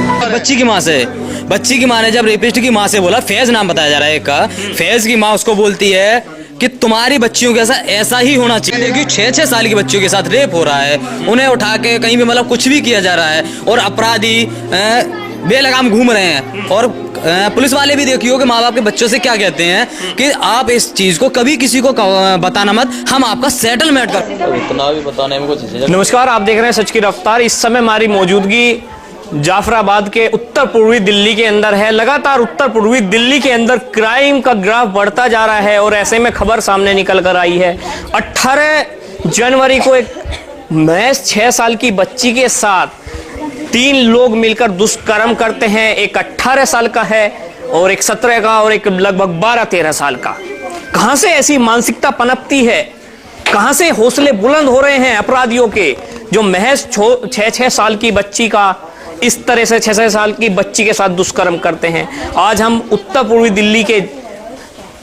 बच्ची की माँ से, बच्ची की माँ ने जब रेपिस्ट की माँ से बोला, फैज नाम बताया जा रहा है एक का, फैज की माँ उसको बोलती है कि तुम्हारी बच्चियों के साथ ऐसा ही होना चाहिए। देखिए 6-6 साल की बच्चियों के साथ रेप हो रहा है, उन्हें उठा के कहीं भी मतलब कुछ भी किया जा रहा है और अपराधी बेलगाम घूम रहे हैं। और पुलिस वाले भी देखियो कि माँ बाप के बच्चों से क्या कहते हैं कि आप इस चीज को कभी किसी को बताना मत, हम आपका सेटलमेंट कर। इतना भी बताने में कुछ। नमस्कार, आप देख रहे हैं सच की रफ्तार। इस समय हमारी मौजूदगी जाफराबाद के उत्तर पूर्वी दिल्ली के अंदर है। लगातार उत्तर पूर्वी दिल्ली के अंदर क्राइम का ग्राफ बढ़ता जा रहा है और ऐसे में खबर सामने निकल कर आई है 18 जनवरी को एक महज 6 साल की बच्ची के साथ 3 लोग मिलकर दुष्कर्म करते हैं। एक 18 साल का है और एक 17 का और एक लगभग 12-13 साल का। कहां से ऐसी मानसिकता पनपती है, कहां से हौसले बुलंद हो रहे हैं अपराधियों के, जो महज 6-6 साल की बच्ची का इस तरह से 6-6 साल की बच्ची के साथ दुष्कर्म करते हैं। आज हम उत्तर पूर्वी दिल्ली के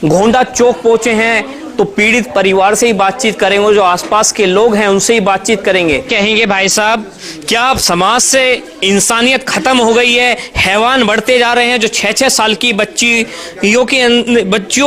गोंडा चौक पहुंचे हैं तो पीड़ित परिवार से ही बातचीत करेंगे, जो आसपास के लोग हैं उनसे ही बातचीत करेंगे। कहेंगे भाई साहब, क्या अब समाज से इंसानियत खत्म हो गई है? हैवान बढ़ते जा रहे हैं जो 6-6 साल की बच्चियों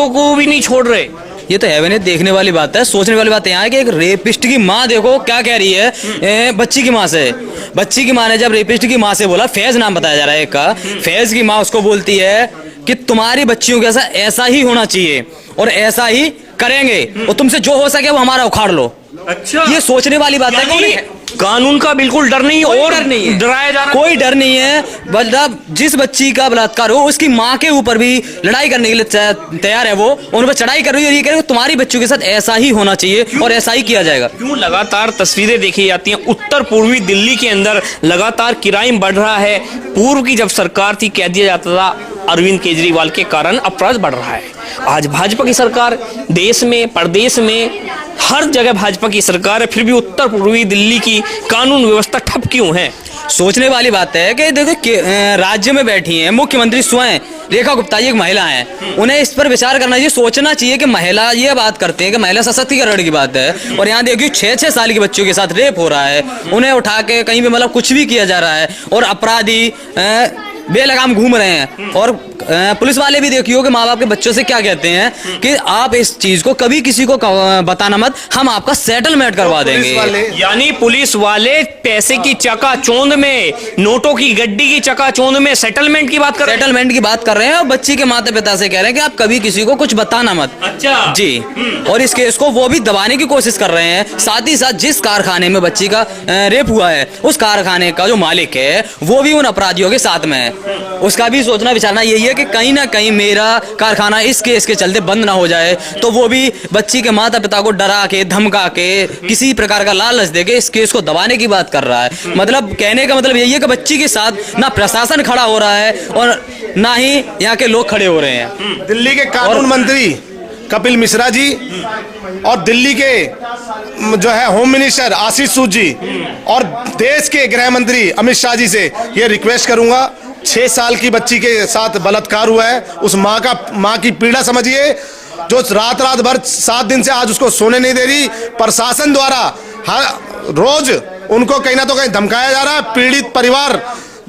को भी नहीं छोड़ रहे। ये तो है, देखने वाली बात है, सोचने वाली बात यहाँ है कि एक रेपिस्ट की माँ देखो क्या कह रही है बच्ची की माँ से। बच्ची की माँ ने जब रेपिस्ट की माँ से बोला, फैज नाम बताया जा रहा है एक का, फैज की माँ उसको बोलती है कि तुम्हारी बच्चियों के साथ ऐसा ही होना चाहिए और ऐसा ही करेंगे और तुमसे जो हो सके वो हमारा उखाड़ लो। अच्छा, ये सोचने वाली बात है। कानून का बिल्कुल डर नहीं, और डर नहीं है, डराया जा रहा, कोई डर नहीं है। मतलब जिस बच्ची का बलात्कार हो उसकी माँ के ऊपर भी लड़ाई करने के लिए तैयार है, वो उन पर चढ़ाई कर रही है। ये कह रही है तुम्हारी बच्चों के साथ ऐसा ही होना चाहिए और ऐसा ही किया जाएगा। क्यों लगातार तस्वीरें देखी जाती हैं उत्तर पूर्वी दिल्ली के अंदर, लगातार क्राइम बढ़ रहा है। पूर्व की जब सरकार थी कह दिया जाता था अरविंद केजरीवाल के कारण अपराध बढ़ रहा है। आज भाजपा की सरकार, देश में प्रदेश में हर जगह भाजपा की सरकार है, फिर भी उत्तर पूर्वी दिल्ली की कानून व्यवस्था ठप क्यों है? सोचने वाली बात है कि देखो राज्य में बैठी हैं मुख्यमंत्री स्वयं रेखा गुप्ता जी, एक महिला हैं, उन्हें इस पर विचार करना चाहिए, सोचना चाहिए कि महिला, ये बात करते हैं कि महिला सशक्तिकरण की बात है और यहाँ देखिए 6-6 साल की बच्चियों के साथ रेप हो रहा है, उन्हें उठा के कहीं भी मतलब कुछ भी किया जा रहा है और अपराधी बेलगाम घूम रहे हैं। और पुलिस वाले भी देखियो कि माँ बाप के बच्चों से क्या कहते हैं कि आप इस चीज को कभी किसी को बताना मत, हम आपका सेटलमेंट करवा देंगे। यानी पुलिस वाले पैसे की चकाचौंध में, नोटों की गड्डी की चकाचौंध में सेटलमेंट की बात कर रहे हैं और बच्ची के माता पिता से कह रहे हैं कि आप कभी किसी को कुछ बताना मत। अच्छा जी, और इस केस को वो भी दबाने की कोशिश कर रहे हैं। साथ ही साथ जिस कारखाने में बच्ची का रेप हुआ है, उस कारखाने का जो मालिक है वो भी उन अपराधियों के साथ में है। उसका भी सोचना विचारना यही है कि कहीं ना कहीं मेरा कारखाना इस केस के चलते बंद ना हो जाए, तो वो भी बच्ची के माता पिता को डरा के, धमका के, किसी प्रकार का लालच देके इस केस को दबाने की बात कर रहा है। मतलब कहने का मतलब यही है कि बच्ची के साथ ना प्रशासन खड़ा हो रहा है और ना ही यहाँ के लोग खड़े हो रहे हैं। दिल्ली के कानून मंत्री कपिल मिश्रा जी और दिल्ली के जो है होम मिनिस्टर आशीष सूद जी और देश के गृह मंत्री अमित शाह जी से ये रिक्वेस्ट करूंगा, 6 साल की बच्ची के साथ बलात्कार हुआ है, उस माँ की पीड़ा समझिए, जो रात भर 7 दिन से आज उसको सोने नहीं दे रही। प्रशासन द्वारा हर रोज उनको कहीं ना तो कहीं धमकाया जा रहा है। पीड़ित परिवार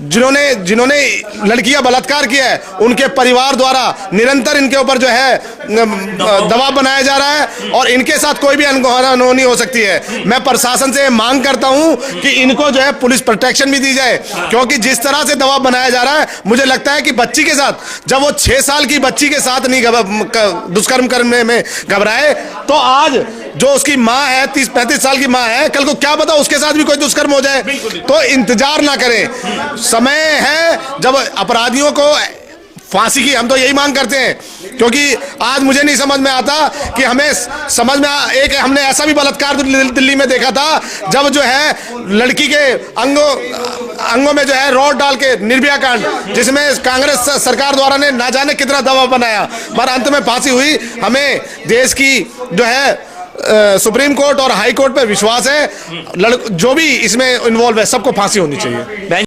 जिन्होंने लड़कियां बलात्कार किया है, उनके परिवार द्वारा निरंतर इनके ऊपर जो है दबाव बनाया जा रहा है और इनके साथ कोई भी अनहोनी हो सकती है। मैं प्रशासन से मांग करता हूं कि इनको जो है पुलिस प्रोटेक्शन भी दी जाए, क्योंकि जिस तरह से दबाव बनाया जा रहा है, मुझे लगता है कि बच्ची के साथ, जब वो 6 साल की बच्ची के साथ नहीं दुष्कर्म करने में घबराए, तो आज जो उसकी माँ है 30-35 साल की माँ है, कल को क्या पता उसके साथ भी कोई दुष्कर्म हो जाए। तो इंतजार ना करें, समय है जब अपराधियों को फांसी की, हम तो यही मांग करते हैं। क्योंकि आज मुझे नहीं समझ में आता कि हमें समझ में हमने ऐसा भी बलात्कार दिल्ली में देखा था, जब जो है लड़की के अंगों में जो है रॉड डाल के निर्भया कांड, जिसमें कांग्रेस सरकार द्वारा ने ना जाने कितना दबाव बनाया, पर अंत में फांसी हुई। हमें देश की जो है सुप्रीम कोर्ट और हाई कोर्ट पर विश्वास है, जो भी इसमें इन्वॉल्व है सबको फांसी होनी चाहिए।